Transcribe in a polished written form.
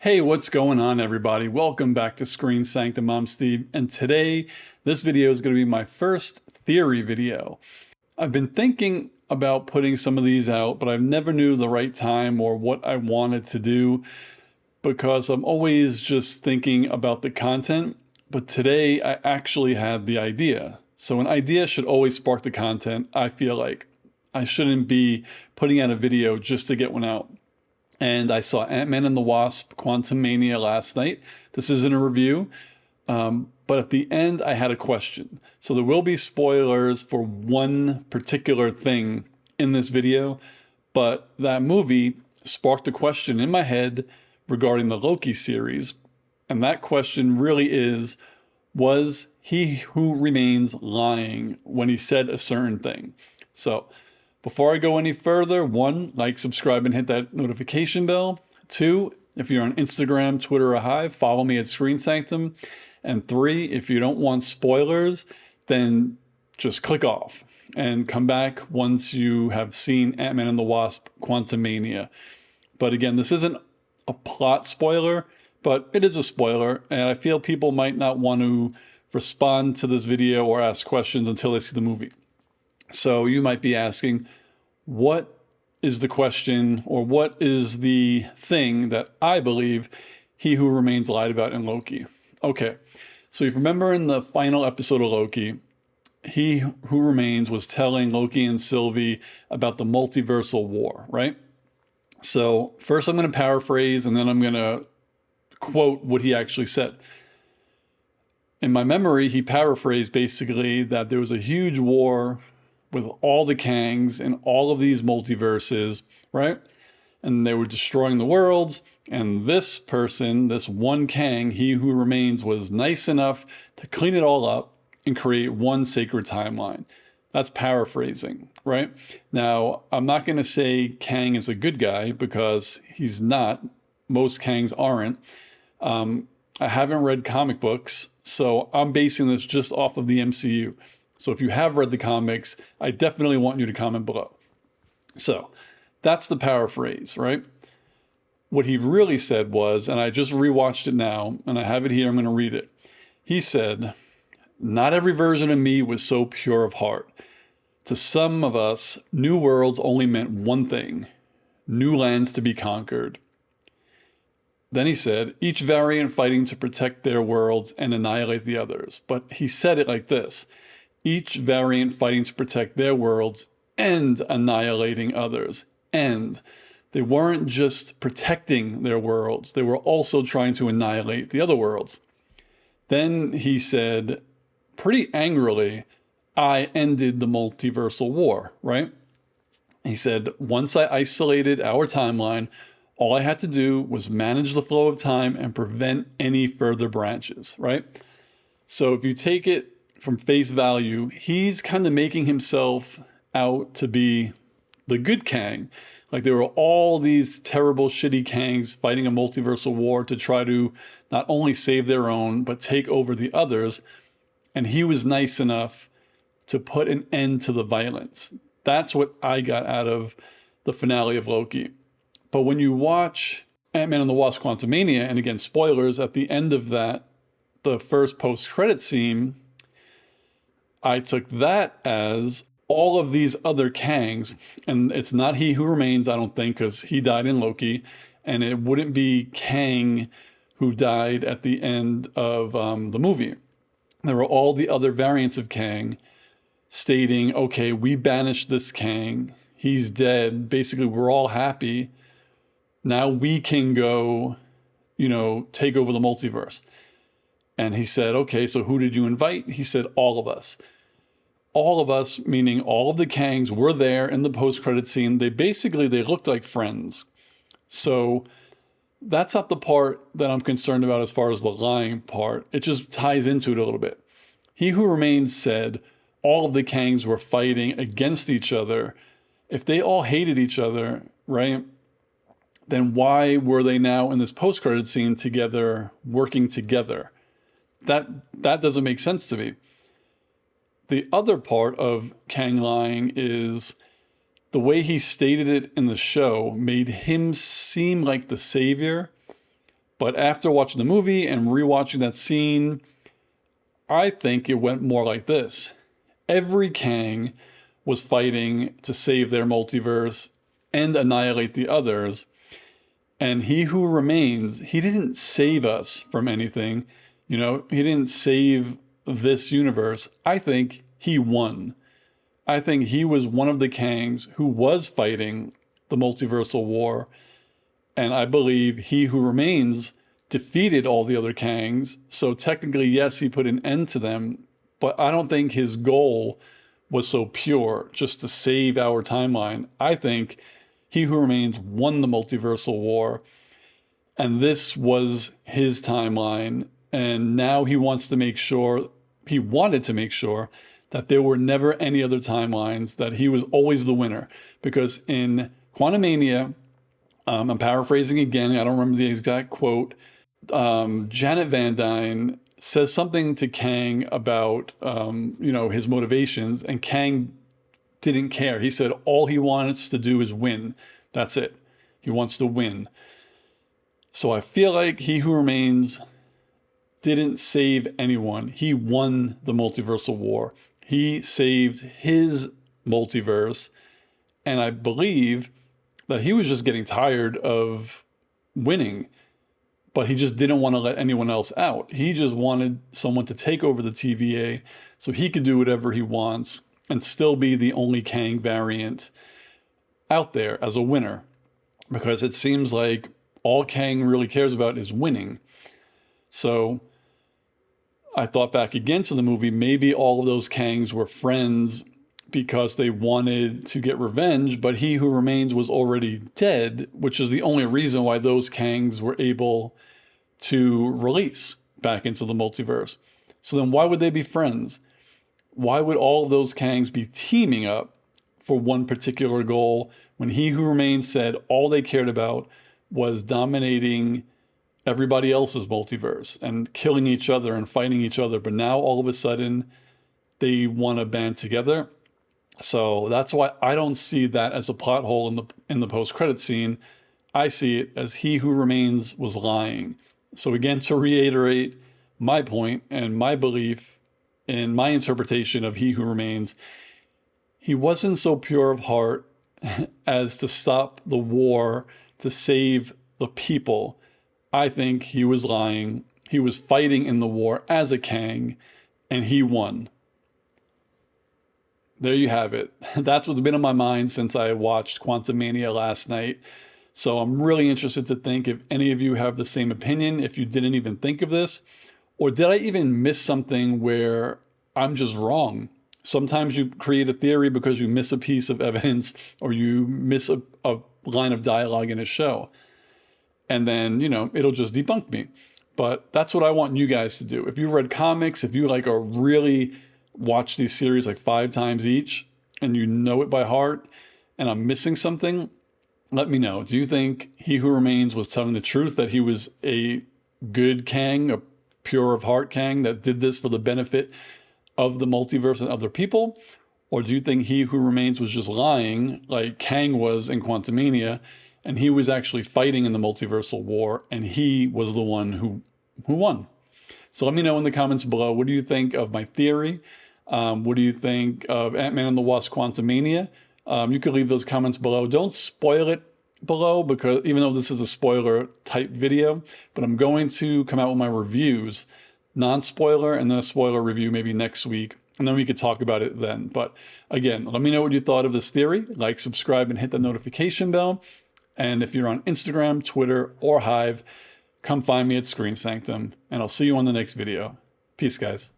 Hey, what's going on, everybody? Welcome back to Screen Sanctum. I'm Steve, and today this video is going to be my first theory video. I've been thinking about putting some of these out, but I've never knew the right time or what I wanted to do because I'm always just thinking about the content. But today I actually had the idea. So an idea should always spark the content. I feel like I shouldn't be putting out a video just to get one out. And I saw Ant-Man and the Wasp: Quantumania last night. This isn't a review, but at the end I had a question. So there will be spoilers for one particular thing in this video, but that movie sparked a question in my head regarding the Loki series. And that question really is, was He Who Remains lying when he said a certain thing? So before I go any further, 1, like, subscribe, and hit that notification bell. 2, if you're on Instagram, Twitter, or Hive, follow me at Screen Sanctum. And 3, if you don't want spoilers, then just click off and come back once you have seen Ant-Man and the Wasp: Quantumania. But again, this isn't a plot spoiler, but it is a spoiler, and I feel people might not want to respond to this video or ask questions until they see the movie. So you might be asking, what is the question, or what is the thing that I believe He Who Remains lied about in Loki? Okay, so if you remember in the final episode of Loki, He Who Remains was telling Loki and Sylvie about the multiversal war, right? So first I'm going to paraphrase, and then I'm going to quote what he actually said. In my memory, he paraphrased basically that there was a huge war with all the Kangs and all of these multiverses, right? And they were destroying the worlds, and this person, this one Kang, He Who Remains, was nice enough to clean it all up and create one sacred timeline. That's paraphrasing, right? Now, I'm not going to say Kang is a good guy because he's not. Most Kangs aren't. I haven't read comic books, so I'm basing this just off of the MCU. So if you have read the comics, I definitely want you to comment below. So that's the paraphrase, right? What he really said was, and I just rewatched it now, and I have it here, I'm going to read it. He said, "Not every version of me was so pure of heart. To some of us, new worlds only meant one thing: new lands to be conquered." Then he said, "Each variant fighting to protect their worlds and annihilate the others." But he said it like this: each variant fighting to protect their worlds and annihilating others. And they weren't just protecting their worlds, they were also trying to annihilate the other worlds. Then he said, pretty angrily, "I ended the multiversal war," right? He said, "Once I isolated our timeline, all I had to do was manage the flow of time and prevent any further branches," right? So if you take it from face value, he's kind of making himself out to be the good Kang. Like there were all these terrible, shitty Kangs fighting a multiversal war to try to not only save their own, but take over the others. And he was nice enough to put an end to the violence. That's what I got out of the finale of Loki. But when you watch Ant-Man and the Wasp: Quantumania, and again, spoilers, at the end of that, the first post-credit scene, I took that as all of these other Kangs, and it's not He Who Remains, I don't think, because he died in Loki, and it wouldn't be Kang who died at the end of the movie. There were all the other variants of Kang stating, okay, we banished this Kang, he's dead, basically we're all happy, now we can go, take over the multiverse. And he said, okay, so who did you invite? He said, all of us. All of us, meaning all of the Kangs, were there in the post-credit scene. They looked like friends. So that's not the part that I'm concerned about as far as the lying part. It just ties into it a little bit. He Who Remains said all of the Kangs were fighting against each other. If they all hated each other, right, then why were they now in this post-credit scene together, working together? That doesn't make sense to me. The other part of Kang lying is the way he stated it in the show made him seem like the savior, But after watching the movie and rewatching that scene, I think it went more like this. Every Kang was fighting to save their multiverse and annihilate the others. And he who remains, he didn't save us from anything. You know, he didn't save this universe. I think he won. I think he was one of the Kangs who was fighting the multiversal war. And I believe he who remains defeated all the other Kangs. So technically, yes, he put an end to them. But I don't think his goal was so pure, just to save our timeline. I think he who remains won the multiversal war. And this was his timeline. And now he wants to make sure, he wanted to make sure that there were never any other timelines, that he was always the winner. Because in Quantumania, I'm paraphrasing again, I don't remember the exact quote, Janet Van Dyne says something to Kang about, his motivations, and Kang didn't care. He said all he wants to do is win. That's it. He wants to win. So I feel like he who remains didn't save anyone. He won the multiversal war. He saved his multiverse. And I believe that he was just getting tired of winning, but he just didn't want to let anyone else out. He just wanted someone to take over the TVA so he could do whatever he wants and still be the only Kang variant out there as a winner. Because it seems like all Kang really cares about is winning. So I thought back again to the movie, maybe all of those Kangs were friends because they wanted to get revenge, but he who remains was already dead, which is the only reason why those Kangs were able to release back into the multiverse. So then why would they be friends? Why would all of those Kangs be teaming up for one particular goal when he who remains said all they cared about was dominating everybody else's multiverse and killing each other and fighting each other? But now all of a sudden they want to band together. So that's why I don't see that as a plot hole in the post-credit scene. I see it as he who remains was lying. So again, to reiterate my point and my belief in my interpretation of he who remains, he wasn't so pure of heart as to stop the war, to save the people. I think he was lying. He was fighting in the war as a Kang, and he won. There you have it. That's what's been on my mind since I watched Quantumania last night. So I'm really interested to think if any of you have the same opinion, if you didn't even think of this, or did I even miss something where I'm just wrong? Sometimes you create a theory because you miss a piece of evidence or you miss a line of dialogue in a show. And then, it'll just debunk me. But that's what I want you guys to do. If you've read comics, if you are really watch these series 5 times each and you know it by heart and I'm missing something, let me know. Do you think he who remains was telling the truth, that he was a good Kang, a pure of heart Kang that did this for the benefit of the multiverse and other people? Or do you think he who remains was just lying like Kang was in Quantumania, and he was actually fighting in the multiversal war and he was the one who won? So let me know in the comments below. What do you think of my theory? What do you think of Ant-Man and the Wasp Quantumania? You could leave those comments below. Don't spoil it below, because even though this is a spoiler type video, but I'm going to come out with my reviews, non-spoiler, and then a spoiler review maybe next week. And then we could talk about it then. But again, let me know what you thought of this theory. Like, subscribe, and hit the notification bell. And if you're on Instagram, Twitter, or Hive, come find me at Screen Sanctum. And I'll see you on the next video. Peace, guys.